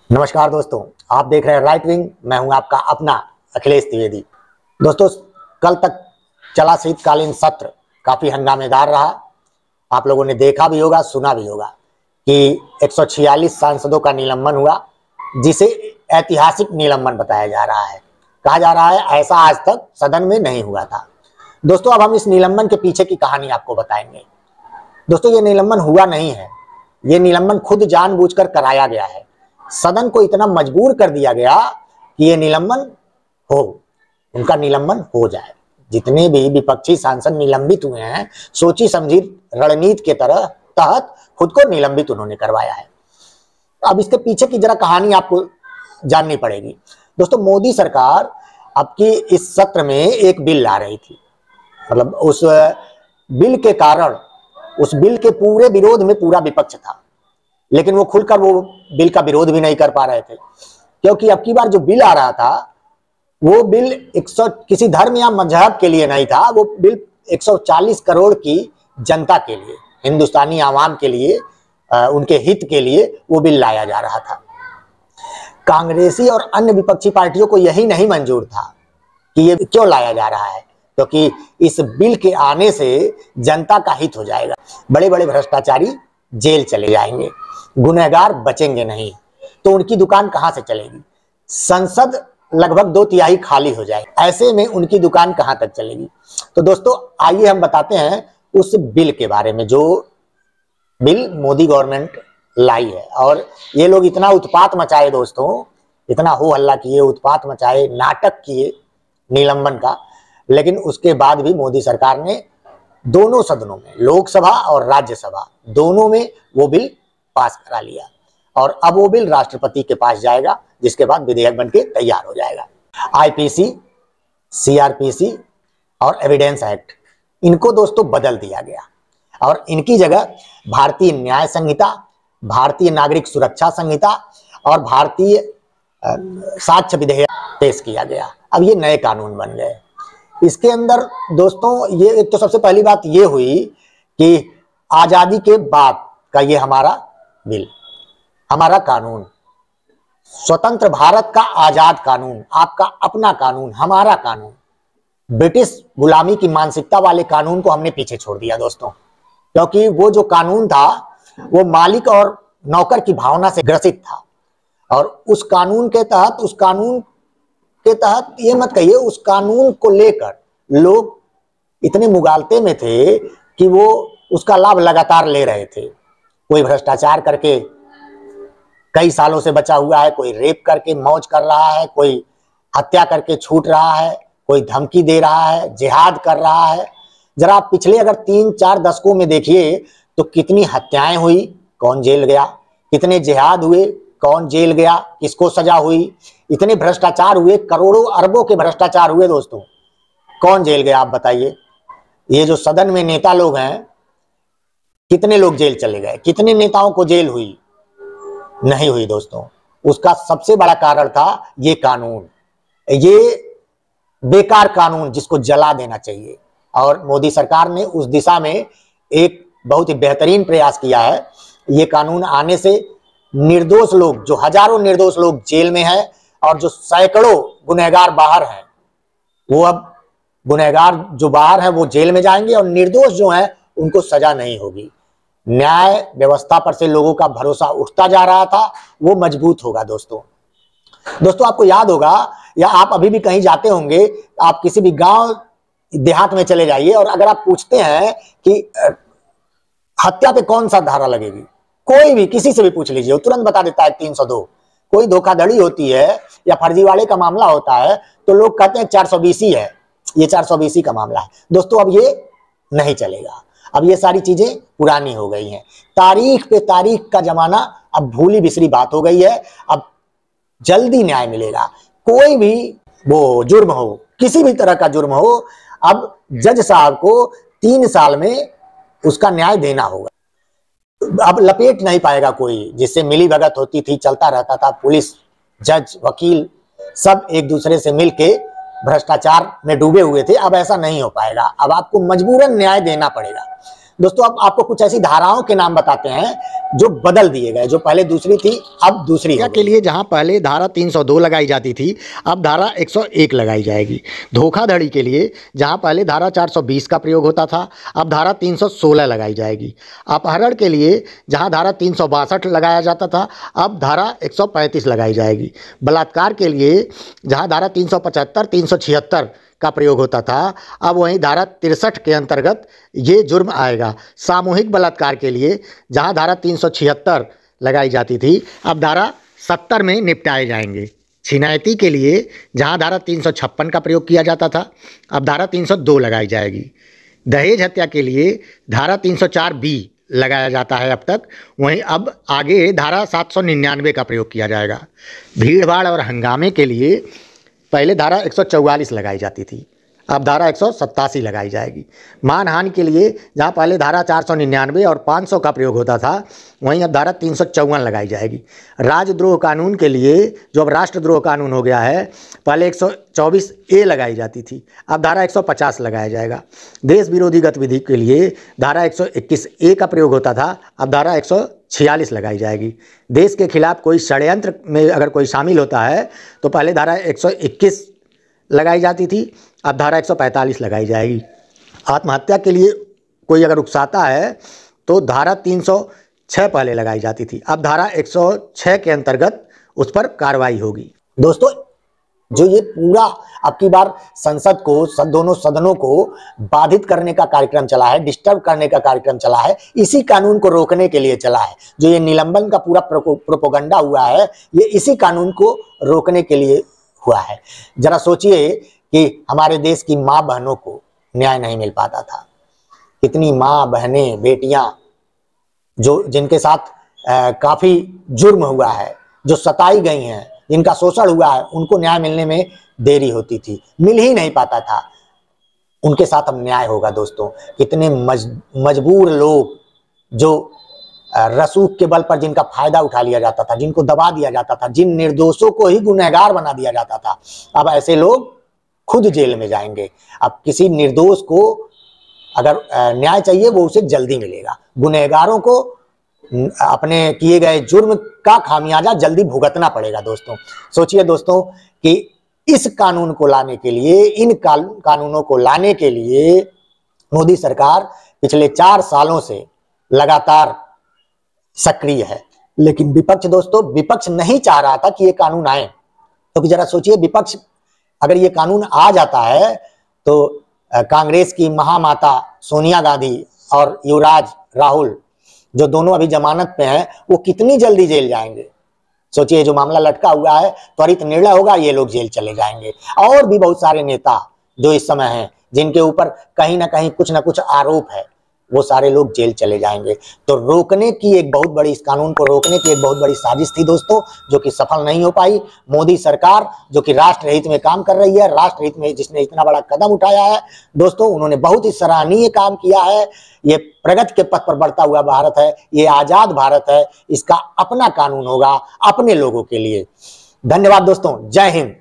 नमस्कार दोस्तों, आप देख रहे हैं राइट विंग। मैं हूं आपका अपना अखिलेश द्विवेदी। दोस्तों, कल तक चला शीतकालीन सत्र काफी हंगामेदार रहा। आप लोगों ने देखा भी होगा, सुना भी होगा कि 146 सांसदों का निलंबन हुआ, जिसे ऐतिहासिक निलंबन बताया जा रहा है। कहा जा रहा है ऐसा आज तक सदन में नहीं हुआ था। दोस्तों, अब हम इस निलंबन के पीछे की कहानी आपको बताएंगे। दोस्तों, ये निलंबन हुआ नहीं है, ये निलंबन खुद जानबूझकर कराया गया है। सदन को इतना मजबूर कर दिया गया कि ये निलंबन हो, उनका निलंबन हो जाए। जितने भी विपक्षी सांसद निलंबित हुए हैं, सोची समझी रणनीति के तहत खुद को निलंबित उन्होंने करवाया है। अब इसके पीछे की जरा कहानी आपको जाननी पड़ेगी। दोस्तों, मोदी सरकार अब की इस सत्र में एक बिल ला रही थी। मतलब उस बिल के कारण, उस बिल के पूरे विरोध में पूरा विपक्ष था, लेकिन वो खुलकर वो बिल का विरोध भी नहीं कर पा रहे थे, क्योंकि अब की बार जो बिल आ रहा था वो बिल किसी धर्म या मजहब के लिए नहीं था। वो बिल 140 करोड़ की जनता के लिए, हिंदुस्तानी आवाम के लिए, उनके हित के लिए वो बिल लाया जा रहा था। कांग्रेसी और अन्य विपक्षी पार्टियों को यही नहीं मंजूर था कि ये क्यों लाया जा रहा है, क्योंकि इस बिल के आने से जनता का हित हो जाएगा। बड़े बड़े भ्रष्टाचारी जेल चले जाएंगे, गुनहगार बचेंगे नहीं, तो उनकी दुकान कहां से चलेगी। संसद लगभग 2/3 खाली हो जाए, ऐसे में उनकी दुकान कहां तक चलेगी। तो दोस्तों, आइए हम बताते हैं उस बिल के बारे में, जो बिल मोदी गवर्नमेंट लाई है। और ये लोग इतना उत्पात मचाए दोस्तों, इतना हो हल्ला किए, उत्पात मचाए, नाटक किए निलंबन का, लेकिन उसके बाद भी मोदी सरकार ने दोनों सदनों में, लोकसभा और राज्यसभा दोनों में वो बिल पास करा लिया। और अब वो बिल राष्ट्रपति के पास जाएगा, जिसके बाद विधेयक बनके तैयार हो जाएगा। आईपीसी, सीआरपीसी और एविडेंस एक्ट, इनको दोस्तों बदल दिया गया और इनकी जगह भारतीय न्याय संहिता, भारतीय नागरिक सुरक्षा संहिता और भारतीय साक्ष्य विधेयक पेश किया गया। अब ये नए कानून बन गए। इसके अंदर दोस्तों, ये एक तो सबसे पहली बात ये हुई कि आजादी के बाद का ये हमारा बिल, हमारा कानून, स्वतंत्र भारत का आजाद कानून, आपका अपना कानून, हमारा कानून, ब्रिटिश गुलामी की मानसिकता वाले कानून को हमने पीछे छोड़ दिया दोस्तों। क्योंकि वो जो कानून था वो मालिक और नौकर की भावना से ग्रसित था। और उस कानून के तहत ये मत कहिए, उस कानून को लेकर लोग इतने मुगालते में थे कि वो उसका लाभ लगातार ले रहे थे। कोई भ्रष्टाचार करके कई सालों से बचा हुआ है, कोई रेप करके मौज कर रहा है, कोई हत्या करके छूट रहा है, कोई धमकी दे रहा है, जिहाद कर रहा है। जरा आप पिछले अगर 3-4 दशकों में देखिए तो कितनी हत्याएं हुई, कौन जेल गया, कितने जिहाद हुए, कौन जेल गया, किसको सजा हुई, इतने भ्रष्टाचार हुए, करोड़ों अरबों के भ्रष्टाचार हुए दोस्तों, कौन जेल गया आप बताइए। ये जो सदन में नेता लोग हैं, कितने लोग जेल चले गए, कितने नेताओं को जेल हुई, नहीं हुई दोस्तों। उसका सबसे बड़ा कारण था ये कानून, ये बेकार कानून जिसको जला देना चाहिए। और मोदी सरकार ने उस दिशा में एक बहुत ही बेहतरीन प्रयास किया है। ये कानून आने से निर्दोष लोग, जो हजारों निर्दोष लोग जेल में हैं और जो सैकड़ों गुनहगार बाहर हैं, वो अब गुनहगार जो बाहर हैं वो जेल में जाएंगे और निर्दोष जो हैं उनको सजा नहीं होगी। न्याय व्यवस्था पर से लोगों का भरोसा उठता जा रहा था, वो मजबूत होगा दोस्तों। आपको याद होगा, या आप अभी भी कहीं जाते होंगे, आप किसी भी गांव देहात में चले जाइए और अगर आप पूछते हैं कि हत्या पे कौन सा धारा लगेगी, कोई भी किसी से भी पूछ लीजिए, वो तुरंत बता देता है 302। कोई धोखाधड़ी होती है या फर्जीवाड़े का मामला होता है तो लोग कहते हैं 420 ही है, ये 420 का मामला है। दोस्तों, अब ये नहीं चलेगा, अब ये सारी चीजें पुरानी हो गई हैं। तारीख पे तारीख का जमाना अब भूली बिसरी बात हो गई है। अब जल्दी न्याय मिलेगा। कोई भी वो जुर्म हो, किसी भी तरह का जुर्म हो, अब जज साहब को 3 साल में उसका न्याय देना होगा। अब लपेट नहीं पाएगा कोई, जिससे मिली भगत होती थी, चलता रहता था, पुलिस, जज, वकील सब एक दूसरे से मिलके भ्रष्टाचार में डूबे हुए थे। अब ऐसा नहीं हो पाएगा, अब आपको मजबूरन न्याय देना पड़ेगा। दोस्तों अब आपको कुछ ऐसी धाराओं के नाम बताते हैं जो बदल दिए गए, जो पहले दूसरी थी अब दूसरी हो गई। के लिए जहां पहले धारा 302 लगाई जाती थी, अब धारा 101 लगाई जाएगी। धोखाधड़ी के लिए जहां पहले धारा 420 का प्रयोग होता था, अब धारा 316 लगाई जाएगी। अपहरण के लिए जहां धारा 362 लगाया जाता था, अब धारा 135 लगाई जाएगी। बलात्कार के लिए जहां धारा 375, 376 का प्रयोग होता था, अब वहीं धारा 63 के अंतर्गत ये जुर्म आएगा। सामूहिक बलात्कार के लिए जहां धारा 376 लगाई जाती थी, अब धारा 70 में निपटाए जाएंगे। छिनैती के लिए जहां धारा 356 का प्रयोग किया जाता था, अब धारा 302 लगाई जाएगी। दहेज हत्या के लिए धारा 304 बी लगाया जाता है अब तक, वहीं अब आगे धारा 799 का प्रयोग किया जाएगा। भीड़ भाड़ और हंगामे के लिए पहले धारा 144 लगाई जाती थी, अब धारा 187 लगाई जाएगी। मानहानि के लिए जहां पहले धारा 499 और 500 का प्रयोग होता था, वहीं अब धारा 354 लगाई जाएगी। राजद्रोह कानून के लिए, जो अब राष्ट्रद्रोह कानून हो गया है, पहले 124 ए लगाई जाती थी, अब धारा 150 लगाया जाएगा। देश विरोधी गतिविधि के लिए धारा 121 ए का प्रयोग होता था, अब धारा 146 लगाई जाएगी। देश के खिलाफ कोई षड्यंत्र में अगर कोई शामिल होता है तो पहले धारा 121 लगाई जाती थी, अब धारा 145 लगाई जाएगी। आत्महत्या के लिए कोई अगर उकसाता है तो धारा 306 पहले लगाई जाती थी, अब धारा 106 के अंतर्गत उस पर कार्रवाई होगी। दोस्तों जो ये पूरा अब की बार संसद को, दोनों सदनों को बाधित करने का कार्यक्रम चला है, डिस्टर्ब करने का कार्यक्रम चला है, इसी कानून को रोकने के लिए चला है। जो ये निलंबन का पूरा प्रोपोगंडा हुआ है, ये इसी कानून को रोकने के लिए हुआ है। जरा सोचिए कि हमारे देश की माँ बहनों को न्याय नहीं मिल पाता था। कितनी माँ बहनें, बेटियां जो जिनके साथ काफी जुर्म हुआ है, जो सताई गई हैं, जिनका शोषण हुआ है, उनको न्याय मिलने में देरी होती थी, मिल ही नहीं पाता था। उनके साथ अब न्याय होगा दोस्तों। कितने मजबूर लोग जो रसूख के बल पर जिनका फायदा उठा लिया जाता था, जिनको दबा दिया जाता था, जिन निर्दोषों को ही गुनहगार बना दिया जाता था, अब ऐसे लोग खुद जेल में जाएंगे। अब किसी निर्दोष को अगर न्याय चाहिए वो उसे जल्दी मिलेगा। गुनहगारों को अपने किए गए जुर्म का खामियाजा जल्दी भुगतना पड़ेगा। दोस्तों सोचिए दोस्तों कि इस कानून को लाने के लिए, इन कानूनों को लाने के लिए मोदी सरकार पिछले 4 सालों से लगातार सक्रिय है। लेकिन विपक्ष दोस्तों, विपक्ष नहीं चाह रहा था कि ये कानून आए। तो जरा सोचिए, विपक्ष अगर ये कानून आ जाता है तो कांग्रेस की महामाता सोनिया गांधी और युवराज राहुल, जो दोनों अभी जमानत पे हैं, वो कितनी जल्दी जेल जाएंगे। सोचिए, जो मामला लटका हुआ है, त्वरित निर्णय होगा, ये लोग जेल चले जाएंगे। और भी बहुत सारे नेता जो इस समय हैं, जिनके ऊपर कहीं ना कहीं कुछ ना कुछ आरोप है, वो सारे लोग जेल चले जाएंगे। तो रोकने की एक बहुत बड़ी, इस कानून को रोकने की एक बहुत बड़ी साजिश थी दोस्तों, जो कि सफल नहीं हो पाई। मोदी सरकार जो कि राष्ट्र हित में काम कर रही है, राष्ट्र हित में जिसने इतना बड़ा कदम उठाया है दोस्तों, उन्होंने बहुत ही सराहनीय काम किया है। ये प्रगति के पथ पर बढ़ता हुआ भारत है, ये आजाद भारत है। इसका अपना कानून होगा अपने लोगों के लिए। धन्यवाद दोस्तों, जय हिंद।